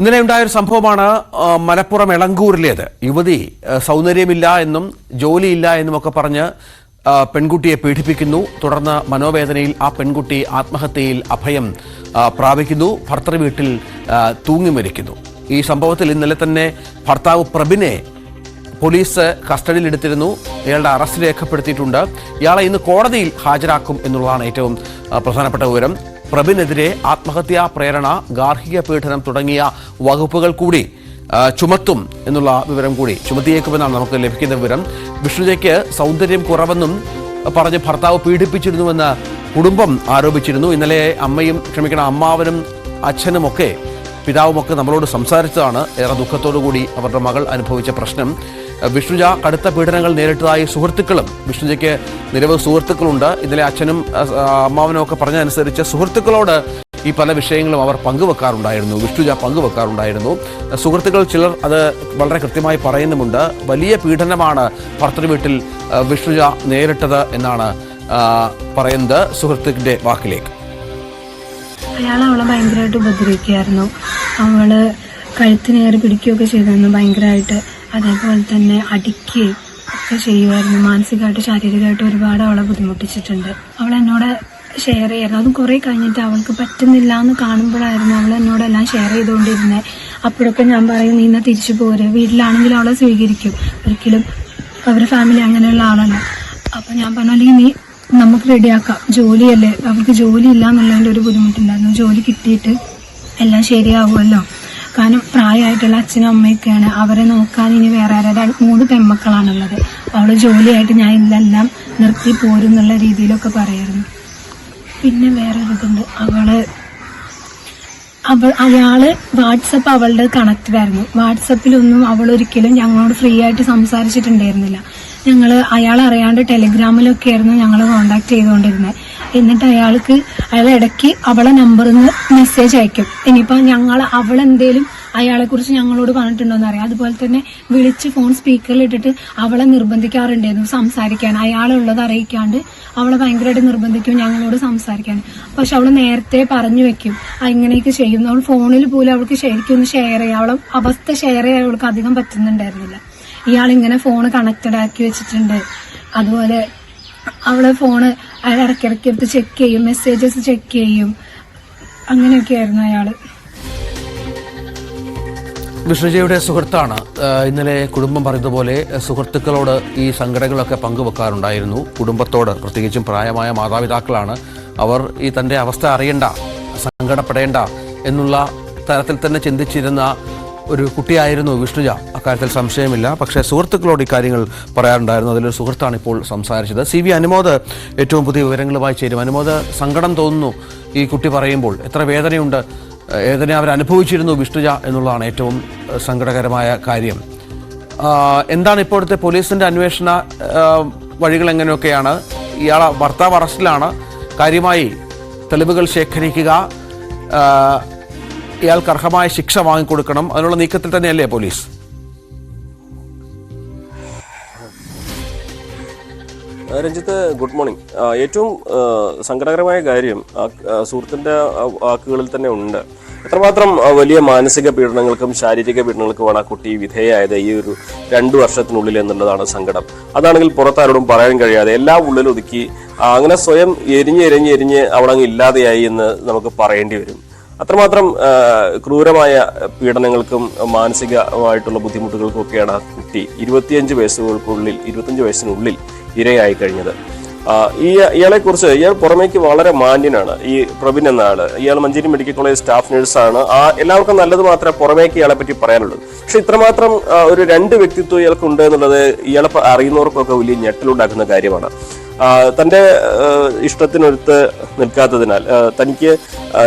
ഇന്നലെ ഉണ്ടായ ഒരു സംഭവമാണ് മലപ്പുറം എളങ്കൂരിലേത്. യുവതി സൗന്ദര്യമില്ല എന്നും ജോലിയില്ല എന്നുമൊക്കെ പറഞ്ഞ് പെൺകുട്ടിയെ പീഡിപ്പിക്കുന്നു. തുടർന്ന് മനോവേദനയിൽ ആ പെൺകുട്ടി ആത്മഹത്യയിൽ അഭയം പ്രാപിക്കുന്നു. ഭർത്തൃ വീട്ടിൽ തൂങ്ങി മരിക്കുന്നു. ഈ സംഭവത്തിൽ ഇന്നലെ തന്നെ ഭർത്താവ് പ്രബിനെ പോലീസ് കസ്റ്റഡിയിലെടുത്തിരുന്നു. ഇയാളുടെ അറസ്റ്റ് രേഖപ്പെടുത്തിയിട്ടുണ്ട്. ഇയാളെ ഇന്ന് കോടതിയിൽ ഹാജരാക്കും എന്നുള്ളതാണ് ഏറ്റവും പ്രധാനപ്പെട്ട വിവരം. പ്രബിനെതിരെ ആത്മഹത്യാ പ്രേരണ, ഗാർഹിക പീഡനം തുടങ്ങിയ വകുപ്പുകൾ കൂടി ചുമത്തും എന്നുള്ള വിവരം കൂടി ചുമത്തിയേക്കുമെന്നാണ് നമുക്ക് ലഭിക്കുന്ന വിവരം. വിഷ്ണുജയ്ക്ക് സൗന്ദര്യം കുറവെന്നും പറഞ്ഞ് ഭർത്താവ് പീഡിപ്പിച്ചിരുന്നുവെന്ന് കുടുംബം ആരോപിച്ചിരുന്നു. ഇന്നലെ അമ്മാവനും അച്ഛനുമൊക്കെ പിതാവുമൊക്കെ നമ്മളോട് സംസാരിച്ചതാണ്. ഏറെ ദുഃഖത്തോടുകൂടി അവരുടെ മകൾ അനുഭവിച്ച പ്രശ്നം. വിഷ്ണുജ കടുത്ത പീഡനങ്ങൾ നേരിട്ടതായി സുഹൃത്തുക്കളും, വിഷ്ണുജയ്ക്ക് നിരവധി സുഹൃത്തുക്കളുണ്ട്. ഇന്നലെ അച്ഛനും അമ്മാവനും ഒക്കെ പറഞ്ഞതനുസരിച്ച് സുഹൃത്തുക്കളോട് ഈ പല വിഷയങ്ങളും അവർ പങ്കുവെക്കാറുണ്ടായിരുന്നു, വിഷ്ണുജ പങ്കുവെക്കാറുണ്ടായിരുന്നു. സുഹൃത്തുക്കൾ ചിലർ അത് വളരെ കൃത്യമായി പറയുന്നുമുണ്ട്. വലിയ പീഡനമാണ് ഭർത്തൃ വീട്ടിൽ വിഷ്ണുജ നേരിട്ടത് എന്നാണ് പറയുന്നത്. സുഹൃത്തുക്കളുടെ വാക്കിലേക്ക്. അയാൾ അവളെ ഭയങ്കരമായിട്ട് ഉപദ്രവിക്കുകയായിരുന്നു. അവള് കഴുത്തിനേറി പിടിക്കുകയൊക്കെ ചെയ്തിരുന്നു ഭയങ്കരമായിട്ട്. അതേപോലെ തന്നെ അടിക്കുകയും ഒക്കെ ചെയ്യുമായിരുന്നു. മാനസികമായിട്ട് ശാരീരികമായിട്ട് ഒരുപാട് അവളെ ബുദ്ധിമുട്ടിച്ചിട്ടുണ്ട്. അവൾ എന്നോട് ഷെയർ ചെയ്യായിരുന്നു. അതും കുറെ കഴിഞ്ഞിട്ട് അവൾക്ക് പറ്റുന്നില്ല എന്ന് കാണുമ്പോഴായിരുന്നു അവൾ എന്നോടെല്ലാം ഷെയർ ചെയ്തുകൊണ്ടിരുന്നത്. അപ്പോഴൊക്കെ ഞാൻ പറയും, നീ ഇന്ന് തിരിച്ചു പോരെ, വീട്ടിലാണെങ്കിൽ അവളെ സ്വീകരിക്കും, ഒരിക്കലും അവരുടെ ഫാമിലി അങ്ങനെയുള്ള ആളല്ല. അപ്പൊ ഞാൻ പറഞ്ഞു, അല്ലെങ്കിൽ നീ നമുക്ക് റെഡിയാക്കാം, ജോലിയല്ലേ, അവർക്ക് ജോലി ഇല്ല എന്നുള്ളതിൻ്റെ ഒരു ബുദ്ധിമുട്ടുണ്ടായിരുന്നു. ജോലി കിട്ടിയിട്ട് എല്ലാം ശരിയാവുമല്ലോ. കാരണം പ്രായമായിട്ടുള്ള അച്ഛനും അമ്മയൊക്കെയാണ്, അവരെ നോക്കാൻ ഇനി വേറെ 3 പെൺമക്കളാണുള്ളത്. അവള് ജോലിയായിട്ട് ഞാൻ ഇതെല്ലാം നിർത്തി പോരും എന്നുള്ള രീതിയിലൊക്കെ പറയായിരുന്നു. പിന്നെ വേറൊരിതുണ്ട്, അയാള് വാട്സപ്പ് അവളുടെ കണക്റ്റഡ് ആയിരുന്നു. വാട്സപ്പിലൊന്നും അവൾ ഒരിക്കലും ഞങ്ങളോട് ഫ്രീ ആയിട്ട് സംസാരിച്ചിട്ടുണ്ടായിരുന്നില്ല. അയാൾ അറിയാണ്ട് ടെലിഗ്രാമിലൊക്കെ ആയിരുന്നു ഞങ്ങൾ കോണ്ടാക്ട് ചെയ്തുകൊണ്ടിരുന്നത്. എന്നിട്ട് അയാൾ ഇടയ്ക്ക് അവളെ നമ്പറിൽ നിന്ന് മെസ്സേജ് അയക്കും. ഇനിയിപ്പോൾ അവളെന്തേലും അയാളെ കുറിച്ച് ഞങ്ങളോട് പറഞ്ഞിട്ടുണ്ടോന്ന് അറിയാം. അതുപോലെ തന്നെ വിളിച്ച് ഫോൺ സ്പീക്കറിൽ ഇട്ടിട്ട് അവളെ നിർബന്ധിക്കാറുണ്ടായിരുന്നു സംസാരിക്കാൻ. അയാളുള്ളത് അറിയിക്കാണ്ട് അവളെ ഭയങ്കരമായിട്ട് നിർബന്ധിക്കും ഞങ്ങളോട് സംസാരിക്കാൻ. പക്ഷെ അവള് നേരത്തെ പറഞ്ഞു വെക്കും ഇങ്ങനെയൊക്കെ ചെയ്യും. അവൾ ഫോണിൽ പോലും അവൾക്ക് ശരിക്കും ഒന്ന് ഷെയർ ചെയ്യാം, അവളെ അവസ്ഥ ഷെയർ ചെയ്യാൻ അവൾക്ക് അധികം പറ്റുന്നുണ്ടായിരുന്നില്ല. ഇയാളിങ്ങനെ ഫോണ് കണക്റ്റഡ് ആക്കി വെച്ചിട്ടുണ്ട്. അതുപോലെ അവളെ ഫോണ് അയാൾ ഇടയ്ക്കിടയ്ക്ക് എടുത്ത് ചെക്ക് ചെയ്യും, മെസ്സേജസ് ചെക്ക് ചെയ്യും. അങ്ങനെയൊക്കെയായിരുന്നു അയാള്. വിഷ്ണുജയുടെ സുഹൃത്താണ്. ഇന്നലെ കുടുംബം പറഞ്ഞതുപോലെ സുഹൃത്തുക്കളോട് ഈ സങ്കടങ്ങളൊക്കെ പങ്കുവെക്കാറുണ്ടായിരുന്നു. കുടുംബത്തോട്, പ്രത്യേകിച്ചും പ്രായമായ മാതാപിതാക്കളാണ്. അവർ ഈ തൻ്റെ അവസ്ഥ അറിയണ്ട, സങ്കടപ്പെടേണ്ട എന്നുള്ള തരത്തിൽ തന്നെ ചിന്തിച്ചിരുന്ന ഒരു കുട്ടിയായിരുന്നു വിഷ്ണുജ, അക്കാര്യത്തിൽ സംശയമില്ല. പക്ഷേ സുഹൃത്തുക്കളോട് ഇക്കാര്യങ്ങൾ പറയാറുണ്ടായിരുന്നു. അതിലൊരു സുഹൃത്താണ് ഇപ്പോൾ സംസാരിച്ചത്. CV അനുമോദ് ഏറ്റവും പുതിയ വിവരങ്ങളുമായി ചേരും. അനുമോദ്, സങ്കടം തോന്നുന്നു ഈ കുട്ടി പറയുമ്പോൾ. എത്ര വേദനയുണ്ട്, വേദന അവരനുഭവിച്ചിരുന്നു വിഷ്ണുജ എന്നുള്ളതാണ് ഏറ്റവും സങ്കടകരമായ കാര്യം. എന്താണ് ഇപ്പോഴത്തെ പോലീസിന്റെ അന്വേഷണ വഴികൾ എങ്ങനെയൊക്കെയാണ്? ഭർത്താവ് അറസ്റ്റിലാണ്. കാര്യമായി തെളിവുകൾ ശേഖരിക്കുക, ഇയാൾക്ക് അർഹമായ ശിക്ഷ വാങ്ങിക്കൊടുക്കണം, അതിനുള്ള നീക്കത്തിൽ തന്നെയല്ലേ പോലീസ്? Ranjith, good morning. ഏറ്റവും സങ്കടകരമായ കാര്യം സുഹൃത്തിൻ്റെ വാക്കുകളിൽ തന്നെ ഉണ്ട്. എത്രമാത്രം വലിയ മാനസിക പീഡനങ്ങൾക്കും ശാരീരിക പീഡനങ്ങൾക്കുമാണ് ആ കുട്ടി വിധേയമായത് ഈ ഒരു 2 വർഷത്തിനുള്ളിൽ എന്നുള്ളതാണ് സങ്കടം. അതാണെങ്കിൽ പുറത്താരോടും പറയാൻ കഴിയാതെ എല്ലാം ഉള്ളിലൊതുക്കി അങ്ങനെ സ്വയം എരിഞ്ഞ് അവളങ്ങ് ഇല്ലാതെയായി എന്ന് നമുക്ക് പറയേണ്ടി വരും. അത്രമാത്രം ക്രൂരമായ പീഡനങ്ങൾക്കും മാനസികമായിട്ടുള്ള ബുദ്ധിമുട്ടുകൾക്കും ഒക്കെയാണ് ആ കുട്ടി 25 വയസ്സിനുള്ളിൽ ഇരയായി കഴിഞ്ഞത്. ഇയാളെക്കുറിച്ച്, ഇയാൾ പുറമേക്ക് വളരെ മാന്യനാണ്. ഈ പ്രബിൻ എന്ന ആള്, ഇയാൾ മഞ്ചേരി മെഡിക്കൽ കോളേജ് സ്റ്റാഫ് നഴ്സാണ്. എല്ലാവർക്കും നല്ലത് മാത്രമേ പുറമേക്ക് ഇയാളെ പറ്റി പറയാനുള്ളൂ. പക്ഷെ ഇത്രമാത്രം ഒരു 2 വ്യക്തിത്വം ഇയാൾക്കുണ്ട് എന്നുള്ളത് ഇയാളെ അറിയുന്നവർക്കൊക്കെ വലിയ ഞെട്ടലുണ്ടാക്കുന്ന കാര്യമാണ്. തൻ്റെ ഇഷ്ടത്തിനൊരുത്ത് നിൽക്കാത്തതിനാൽ, തനിക്ക്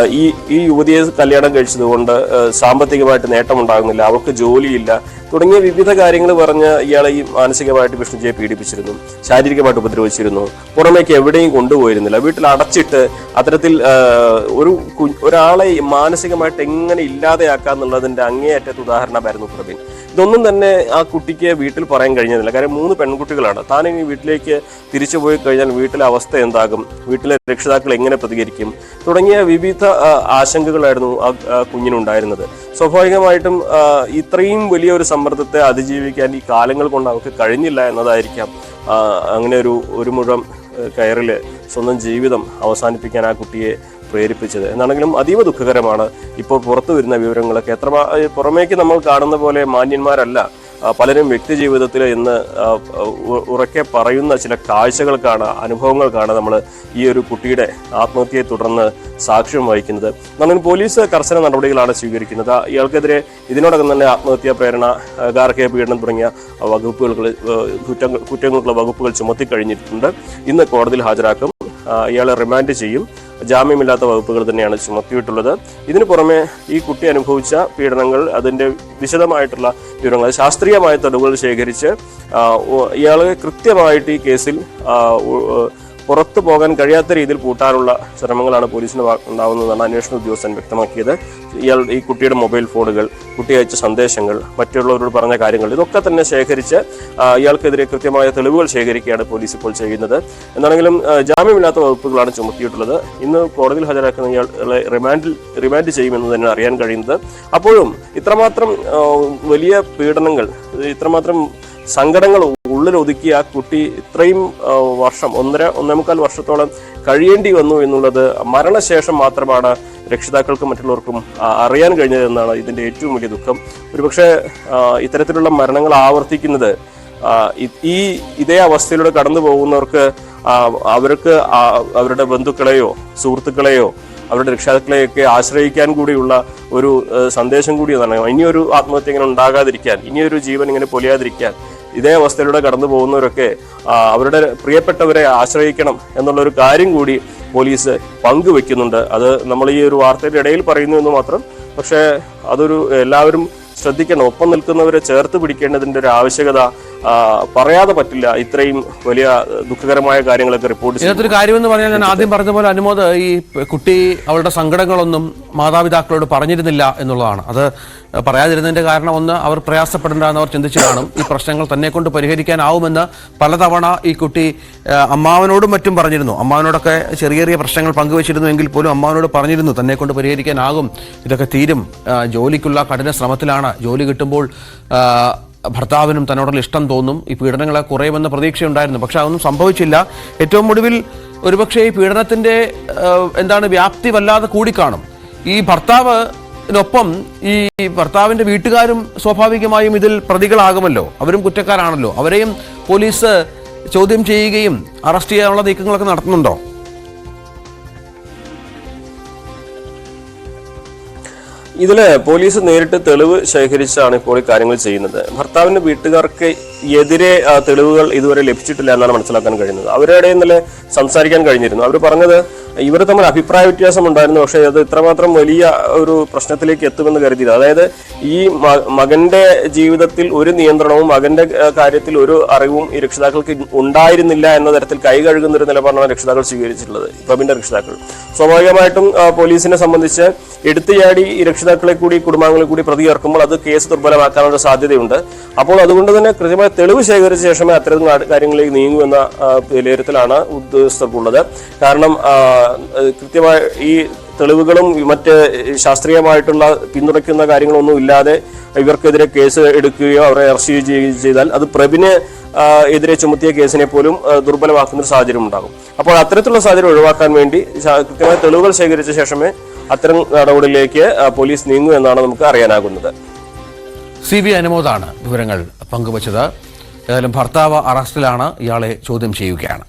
ഈ യുവതിയെ കല്യാണം കഴിച്ചതുകൊണ്ട് സാമ്പത്തികമായിട്ട് നേട്ടമുണ്ടാകുന്നില്ല, അവൾക്ക് ജോലിയില്ല, തുടങ്ങിയ വിവിധ കാര്യങ്ങൾ പറഞ്ഞ് ഇയാളെ ഈ മാനസികമായിട്ട് വിഷ്ണുജിയെ പീഡിപ്പിച്ചിരുന്നു, ശാരീരികമായിട്ട് ഉപദ്രവിച്ചിരുന്നു, പുറമേക്ക് എവിടെയും കൊണ്ടുപോയിരുന്നില്ല, വീട്ടിൽ അടച്ചിട്ട് അത്തരത്തിൽ ഒരാളെ മാനസികമായിട്ട് എങ്ങനെ ഇല്ലാതെയാക്കാന്നുള്ളതിന്റെ അങ്ങേയറ്റത്തെ ഉദാഹരണമായിരുന്നു പ്രവീൺ. ഇതൊന്നും തന്നെ ആ കുട്ടിക്ക് വീട്ടിൽ പറയാൻ കഴിഞ്ഞില്ല. കാര്യം 3 പെൺകുട്ടികളാണ്. താൻ ഇനി വീട്ടിലേക്ക് തിരിച്ചു പോയി കഴിഞ്ഞാൽ വീട്ടിലെ അവസ്ഥ എന്താകും, വീട്ടിലെ രക്ഷിതാക്കൾ എങ്ങനെ പ്രതികരിക്കും തുടങ്ങിയ വിവിധ ആശങ്കകളായിരുന്നു ആ കുഞ്ഞിനുണ്ടായിരുന്നത്. സ്വാഭാവികമായിട്ടും ഇത്രയും വലിയൊരു സമ്മർദ്ദത്തെ അതിജീവിക്കാൻ ഈ കാലങ്ങൾ കൊണ്ട് അവർക്ക് കഴിഞ്ഞില്ല എന്നതായിരിക്കാം അങ്ങനെ ഒരു മുഴം കയറില് സ്വന്തം ജീവിതം അവസാനിപ്പിക്കാൻ ആ കുട്ടിയെ പ്രേരിപ്പിച്ചത്. എന്നാണെങ്കിലും അതീവ ദുഃഖകരമാണ് ഇപ്പോൾ പുറത്തു വരുന്ന വിവരങ്ങളൊക്കെ. പുറമേക്ക് നമ്മൾ കാണുന്ന പോലെ മാന്യന്മാരല്ല പലരും വ്യക്തി ജീവിതത്തിൽ ഇന്ന് ഉറക്കെ പറയുന്ന ചില കാഴ്ചകൾക്കാണ്, അനുഭവങ്ങൾക്കാണ് നമ്മൾ ഈ ഒരു കുട്ടിയുടെ ആത്മഹത്യയെ തുടർന്ന് സാക്ഷ്യം വഹിക്കുന്നത്. എന്നാലും പോലീസ് കർശന നടപടികളാണ് സ്വീകരിക്കുന്നത്. ഇയാൾക്കെതിരെ ഇതിനോടകം തന്നെ ആത്മഹത്യാ പ്രേരണ, ഗാർഹിക പീഡനം തുടങ്ങിയ കുറ്റങ്ങൾക്കുള്ള വകുപ്പുകൾ ചുമത്തി കഴിഞ്ഞിട്ടുണ്ട്. ഇന്ന് കോടതിയിൽ ഹാജരാക്കും. ഇയാളെ റിമാൻഡ് ചെയ്യും. ജാമ്യമില്ലാത്ത വകുപ്പുകൾ തന്നെയാണ് ചുമത്തിയിട്ടുള്ളത്. ഇതിനു പുറമെ ഈ കുട്ടി അനുഭവിച്ച പീഡനങ്ങൾ, അതിന്റെ വിശദമായിട്ടുള്ള വിവരങ്ങൾ, ശാസ്ത്രീയമായ തെളിവുകൾ ശേഖരിച്ച് ഇയാളെ കൃത്യമായിട്ട് ഈ കേസിൽ പുറത്തു പോകാൻ കഴിയാത്ത രീതിയിൽ പൂട്ടാനുള്ള ശ്രമങ്ങളാണ് പോലീസിന് ഉണ്ടാവുന്നതാണ് അന്വേഷണ ഉദ്യോഗസ്ഥൻ വ്യക്തമാക്കിയത്. ഈ കുട്ടിയുടെ മൊബൈൽ ഫോണുകൾ, കുട്ടി അയച്ച സന്ദേശങ്ങൾ, മറ്റുള്ളവരോട് പറഞ്ഞ കാര്യങ്ങൾ, ഇതൊക്കെ തന്നെ ശേഖരിച്ച് ഇയാൾക്കെതിരെ കൃത്യമായ തെളിവുകൾ ശേഖരിക്കുകയാണ് പോലീസ് ഇപ്പോൾ ചെയ്യുന്നത്. എന്താണെങ്കിലും ജാമ്യമില്ലാത്ത വകുപ്പുകളാണ് ചുമത്തിയിട്ടുള്ളത്. ഇന്ന് കോടതിയിൽ ഹാജരാക്കുന്ന ഇയാളെ റിമാൻഡ് ചെയ്യുമെന്ന് തന്നെ അറിയാൻ കഴിയുന്നത്. അപ്പോഴും ഇത്രമാത്രം വലിയ പീഡനങ്ങൾ, ഇത്രമാത്രം സങ്കടങ്ങൾ ഉള്ളിലൊതുക്കി ആ കുട്ടി ഇത്രയും വർഷം, 1.5 വർഷത്തോളം കഴിയേണ്ടി വന്നു എന്നുള്ളത് മരണശേഷം മാത്രമാണ് രക്ഷിതാക്കൾക്കും മറ്റുള്ളവർക്കും അറിയാൻ കഴിഞ്ഞതെന്നാണ് ഇതിന്റെ ഏറ്റവും വലിയ ദുഃഖം. ഒരുപക്ഷെ ഇത്തരത്തിലുള്ള മരണങ്ങൾ ആവർത്തിക്കുന്നത് ഇതേ അവസ്ഥയിലൂടെ കടന്നു പോകുന്നവർക്ക് അവരുടെ ബന്ധുക്കളെയോ സുഹൃത്തുക്കളെയോ അവരുടെ രക്ഷിതാക്കളെയൊക്കെ ആശ്രയിക്കാൻ കൂടിയുള്ള ഒരു സന്ദേശം കൂടി എന്നാണ്. ഇനിയൊരു ആത്മഹത്യ ഇങ്ങനെ ഉണ്ടാകാതിരിക്കാൻ, ഇനിയൊരു ജീവൻ ഇങ്ങനെ പൊലിയാതിരിക്കാൻ ഇതേ അവസ്ഥയിലൂടെ കടന്നു പോകുന്നവരൊക്കെ അവരുടെ പ്രിയപ്പെട്ടവരെ ആശ്രയിക്കണം എന്നുള്ളൊരു കാര്യം കൂടി പോലീസ് പങ്കുവെക്കുന്നുണ്ട്. അത് നമ്മൾ ഈ ഒരു വാർത്തയുടെ ഇടയിൽ പറയുന്നു എന്ന് മാത്രം. പക്ഷേ അതൊരു എല്ലാവരും ശ്രദ്ധിക്കണം. ഒപ്പം നിൽക്കുന്നവരെ ചേർത്ത് പിടിക്കേണ്ടതിന്റെ ഒരു ആവശ്യകത പറയാതെ പറ്റില്ല. ഇത്രയും വലിയ ദുഃഖകരമായ കാര്യങ്ങളൊക്കെ റിപ്പോർട്ട് ഇതിനകത്തൊരു കാര്യമെന്ന് പറഞ്ഞാൽ, ഞാൻ ആദ്യം പറഞ്ഞ പോലെ അനുമോദ്, ഈ കുട്ടി അവളുടെ സങ്കടങ്ങളൊന്നും മാതാപിതാക്കളോട് പറഞ്ഞിരുന്നില്ല എന്നുള്ളതാണ്. അത് പറയാതിരുന്നതിന്റെ കാരണം, ഒന്ന്, അവർ പ്രയാസപ്പെടേണ്ടെന്ന് അവർ ചിന്തിച്ചു കാണും. ഈ പ്രശ്നങ്ങൾ തന്നെ കൊണ്ട് പരിഹരിക്കാനാവുമെന്ന് പലതവണ ഈ കുട്ടി അമ്മാവനോടും മറ്റും പറഞ്ഞിരുന്നു. അമ്മാവനോടൊക്കെ ചെറിയ ചെറിയ പ്രശ്നങ്ങൾ പങ്കുവച്ചിരുന്നു എങ്കിൽ പോലും അമ്മാവനോട് പറഞ്ഞിരുന്നു തന്നെ കൊണ്ട് പരിഹരിക്കാനാകും, ഇതൊക്കെ തീരും, ജോലിക്കുള്ള കഠിന ശ്രമത്തിലാണ്, ജോലി കിട്ടുമ്പോൾ ഭർത്താവിനും തന്നോടുള്ള ഇഷ്ടം തോന്നും, ഈ പീഡനങ്ങളെ കുറയുമെന്ന പ്രതീക്ഷയുണ്ടായിരുന്നു. പക്ഷെ അതൊന്നും സംഭവിച്ചില്ല. ഏറ്റവും ഒടുവിൽ ഒരുപക്ഷെ ഈ പീഡനത്തിന്റെ വ്യാപ്തി വല്ലാതെ കൂടിക്കാണും. ഈ ഭർത്താവിനൊപ്പം ഈ ഭർത്താവിന്റെ വീട്ടുകാരും സ്വാഭാവികമായും ഇതിൽ പ്രതികളാകുമല്ലോ, അവരും കുറ്റക്കാരാണല്ലോ. അവരെയും പോലീസ് ചോദ്യം ചെയ്യുകയും അറസ്റ്റ് ചെയ്യാനുള്ള നീക്കങ്ങളൊക്കെ നടത്തുന്നുണ്ടോ? ഇതില് പോലീസ് നേരിട്ട് തെളിവ് ശേഖരിച്ചാണ് ഇപ്പോൾ ഈ കാര്യങ്ങൾ ചെയ്യുന്നത്. ഭർത്താവിന്റെ വീട്ടുകാർക്ക് എതിരെ തെളിവുകൾ ഇതുവരെ ലഭിച്ചിട്ടില്ല എന്നാണ് മനസ്സിലാക്കാൻ കഴിയുന്നത്. അവരുടെ ഇന്നലെ സംസാരിക്കാൻ കഴിഞ്ഞിരുന്നു. അവർ പറഞ്ഞത് ഇവർ തമ്മിൽ അഭിപ്രായ വ്യത്യാസം ഉണ്ടായിരുന്നു, പക്ഷേ അത് ഇത്രമാത്രം വലിയ ഒരു പ്രശ്നത്തിലേക്ക് എത്തുമെന്ന് കരുതിയില്ല. അതായത് ഈ മകന്റെ ജീവിതത്തിൽ ഒരു നിയന്ത്രണവും മകന്റെ കാര്യത്തിൽ ഒരു അറിവും ഈ രക്ഷിതാക്കൾക്ക് ഉണ്ടായിരുന്നില്ല എന്ന തരത്തിൽ കൈ കഴുകുന്ന ഒരു നിലപാടാണ് രക്ഷിതാക്കൾ സ്വീകരിച്ചിട്ടുള്ളത്, പ്രബിന്റെ രക്ഷിതാക്കൾ. സ്വാഭാവികമായിട്ടും പോലീസിനെ സംബന്ധിച്ച് എടുത്തുചാടി ഈ രക്ഷിതാക്കളെ കൂടി കുടുംബാംഗങ്ങളെ കൂടി പ്രതി ചേർക്കുമ്പോൾ അത് കേസ് ദുർബലമാക്കാനുള്ള സാധ്യതയുണ്ട്. അപ്പോൾ അതുകൊണ്ട് തന്നെ കൃത്യമായ തെളിവ് ശേഖരിച്ച ശേഷമേ അത്തരം കാര്യങ്ങളിലേക്ക് നീങ്ങുമെന്ന വിലയിരുത്തലാണ് ഉദ്യോഗസ്ഥർക്കുള്ളത്. കാരണം കൃത്യമായ ഈ തെളിവുകളും മറ്റ് ശാസ്ത്രീയമായിട്ടുള്ള പിന്തുണയ്ക്കുന്ന കാര്യങ്ങളൊന്നും ഇല്ലാതെ ഇവർക്കെതിരെ കേസ് എടുക്കുകയോ അവരെ അറസ്റ്റ് ചെയ്യുകയോ ചെയ്താൽ അത് പ്രബിന് എതിരെ ചുമത്തിയ കേസിനെ പോലും ദുർബലമാക്കുന്ന ഒരു സാഹചര്യം ഉണ്ടാകും. അപ്പോൾ അത്തരത്തിലുള്ള സാഹചര്യം ഒഴിവാക്കാൻ വേണ്ടി കൃത്യമായ തെളിവുകൾ ശേഖരിച്ച ശേഷമേ അത്തരം നടപടികളിലേക്ക് പോലീസ് നീങ്ങൂ എന്നാണ് നമുക്ക് അറിയാനാകുന്നത്. CB അനുമോദാണ് വിവരങ്ങൾ പങ്കുവച്ചത്. ഏതായാലും ഭർത്താവ് അറസ്റ്റിലാണ്, ഇയാളെ ചോദ്യം ചെയ്യുകയാണ്.